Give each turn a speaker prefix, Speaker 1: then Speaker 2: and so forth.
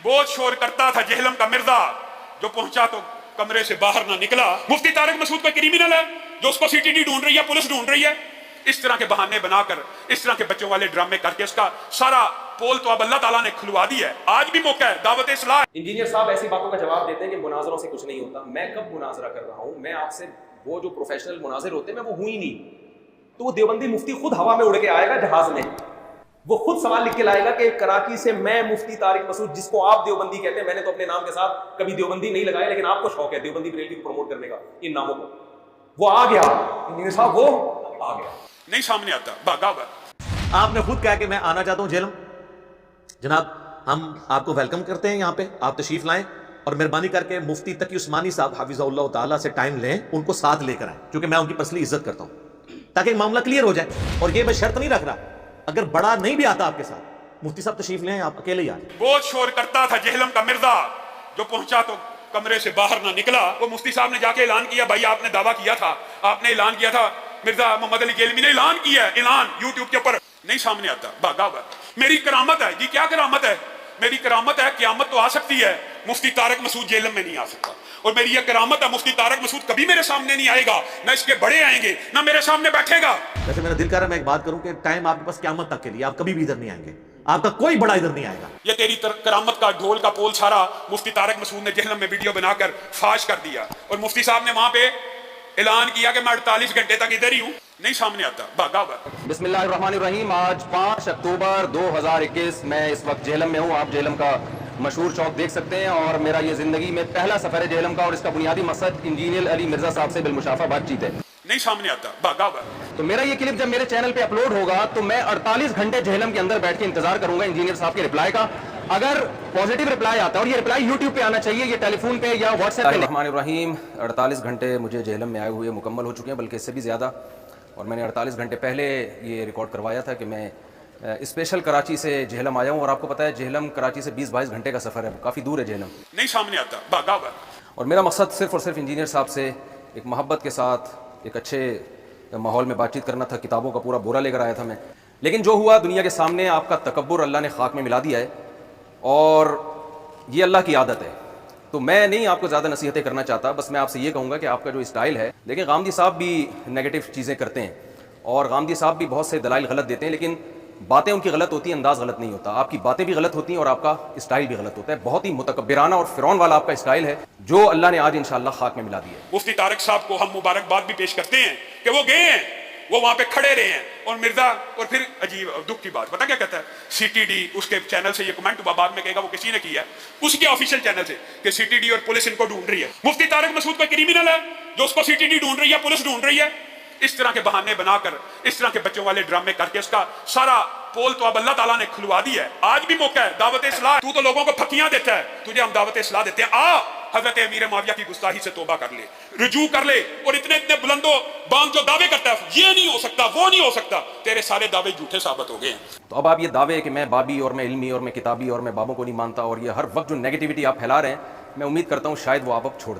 Speaker 1: बहुत शोर करता था जेहलम का मिर्जा, जो पहुंचा तो कमरे से बाहर ना निकला। मुफ्ती तारिक मसूद कोई क्रिमिनल है जो उसको सीटीडी ढूंढ रही है, पुलिस ढूंढ रही है। इस तरह के बहाने बनाकर, इस तरह के बच्चों वाले ड्रामे करके उसका सारा पोल तो अब अल्लाह ताला ने खुलवा दी है। आज भी मौका है, दावत इस्लाह।
Speaker 2: इंजीनियर साहब ऐसी बातों का जवाब देते हैं कि मुनाजरों से कुछ नहीं होता। मैं कब मुनाजरा कर रहा हूँ? मैं आपसे, वो जो प्रोफेशनल मुनाजिर होते हैं, मैं वो हूँ ही नहीं। तो वो देवबंदी मुफ्ती खुद हवा में उड़ के आएगा जहाज में, वो खुद सवाल लिख के लाएगा कि कराची से मैं मुफ्ती तारिक मसूद, जिसको आप देवबंदी कहते हैं, मैंने तो अपने नाम के साथ कभी देवबंदी नहीं लगाया, लेकिन आपको शौक है देवबंदी बरेलवी को प्रमोट करने का इन नामों को। वो आ गया इंजीनियर साहब, वो आ गया,
Speaker 1: नहीं सामने आता, भागा हुआ।
Speaker 3: आपने खुद कहा कि मैं आना चाहता हूं जेलम। जनाब, हम आपको वेलकम करते हैं यहाँ पे, आप तशरीफ लाएं और मेहरबानी करके मुफ्ती तकी उस्मानी साहब हाफिज़हुल्लाह ताला से टाइम लें, उनको साथ लेकर आएं, क्योंकि मैं उनकी पर्सनली इज्जत करता हूं, ताकि मामला क्लियर हो जाए। और ये मैं शर्त नहीं रख रहा, अगर बड़ा नहीं भी आता आपके साथ, मुफ्ती साहब तशरीफ लें, आप अकेले ही आ जाए।
Speaker 1: बहुत शोर करता था जेहलम का मिर्जा, जो पहुंचा तो कमरे से बाहर ना निकला। वो मुफ्ती साहब ने जाके ऐलान किया, भाई आपने दावा किया था, आपने ऐलान किया था, मिर्जा मोहम्मद अली गेलवी ने ऐलान किया, ऐलान यूट्यूब के ऊपर, नहीं सामने आता, भागा हुआ। मेरी करामत है जी, क्या करामत है? मेरी करामत है, क़यामत तो आ सकती है, मुफ्ती तारिक मसूद जेलम में नहीं आ सकता। और मेरी यह करामत है, मुफ्ती तारिक मसूद कभी मेरे सामने नहीं आएगा, ना इसके बड़े आएंगे, ना मेरे सामने बैठेगा।
Speaker 3: वैसे मेरा दिल कर रहा है मैं एक बात करूं कि टाइम आपके पास क़यामत तक के लिए, आप कभी भी इधर नहीं आएंगे, आपका कोई बड़ा इधर नहीं आएगा।
Speaker 1: ये तेरी करामत का ढोल का पोल सारा मुफ्ती तारिक मसूद ने जेहलम में वीडियो बनाकर फाश कर दिया, और मुफ्ती साहब ने वहां पे ऐलान किया कि मैं 48 घंटे तक इधर ही हूं, नहीं सामने आता, भागा हुआ।
Speaker 2: बिस्मिल्लाहिर्रहमानिर्रहीम। आज 5 अक्टूबर 2021, मैं इस वक्त जेहलम में हूँ। आप जेहलम का मशहूर चौक देख सकते हैं, और मेरा ये जिंदगी में पहला सफर है जेहलम का, और इसका बुनियादी मकसद इंजीनियर अली मिर्जा साहब से बिलमुशाफा बातचीत है।
Speaker 1: नहीं सामने आता, भागा हुआ।
Speaker 2: तो मेरा ये क्लिप जब मेरे चैनल पे अपलोड होगा तो मैं 48 घंटे जेहलम के अंदर बैठ के इंतजार करूंगा इंजीनियर साहब के रिप्लाई का। अगर पॉजिटिव रिप्लाई आता है, और ये रिप्लाई यूट्यूब पे आना चाहिए, ये टेलीफोन पे या व्हाट्सएप पे। रहमानिर्रहीम। 48 घंटे मुझे जेहलम में आए हुए मुकम्मल हो चुके हैं, बल्कि इससे भी ज़्यादा। और मैंने 48 घंटे पहले ये रिकॉर्ड करवाया था कि मैं स्पेशल कराची से जेहलम आया हूँ, और आपको पता है जेहलम कराची से 20-22 घंटे का सफ़र है, काफ़ी दूर है जेहलम।
Speaker 1: नहीं सामने आता, भागा हुआ।
Speaker 2: और मेरा मकसद सिर्फ़ और सिर्फ इंजीनियर साहब से एक मोहब्बत के साथ एक अच्छे माहौल में बातचीत करना था। किताबों का पूरा बोरा लेकर आया था मैं, लेकिन जो हुआ दुनिया के सामने, आपका तकब्बुर अल्लाह ने खाक में मिला दिया है, और ये अल्लाह की आदत है। तो मैं नहीं आपको ज़्यादा नसीहतें करना चाहता, बस मैं आपसे ये कहूँगा कि आपका जो स्टाइल है, देखिए गामदी साहब भी नेगेटिव चीज़ें करते हैं, और गामदी साहब भी बहुत से दलाइल गलत देते हैं, लेकिन बातें उनकी गलत होती हैं, अंदाज़ गलत नहीं होता। आपकी बातें भी गलत होती हैं और आपका स्टाइल भी गलत होता है। बहुत ही मुतकब्बिराना और फिरौन वाला आपका स्टाइल है, जो अल्लाह ने आज इंशाअल्लाह खाक में मिला दिया है।
Speaker 1: मुफ्ती तारिक साहब को हम मुबारकबाद भी पेश करते हैं कि वो गए हैं, वो वहां पे खड़े रहे हैं, और मिर्जा, और फिर अजीब दुख की बात पता क्या कहता है, सीटीडी उसके चैनल से ये कमेंट बाद में कहेगा वो किसी ने किया है, उसके ऑफिशियल चैनल से, कि सीटीडी और पुलिस इनको ढूंढ रही है। मुफ्ती तारिक मसूद कोई क्रिमिनल है जो उसको सीटीडी ढूंढ रही है, पुलिस ढूंढ रही है। इस तरह के बहाने बनाकर, इस तरह के बच्चों वाले ड्रामे करके उसका सारा पोल तो अब अल्लाह ताला ने खुलवा दी है। आज भी मौका है, दावत इस्लाह। तू तो लोगों को फकियां देता है, तुझे हम दावत इस्लाह देते हैं। आ हजरत अमीर मुआविया की गुस्ताखी से तौबा कर ले, रुजू कर ले, और इतने इतने बुलंदो बांग जो दावे करता है, ये नहीं हो सकता, वो नहीं हो सकता, तेरे सारे दावे झूठे साबित हो गए हैं।
Speaker 2: तो अब आप ये दावे कि मैं बाबी और मैं इल्मी और मैं किताबी और मैं बाबों को नहीं मानता, और ये हर वक्त जो नेगेटिविटी आप फैला रहे हैं, मैं उम्मीद करता हूँ शायद वो आप अब छोड़ दें।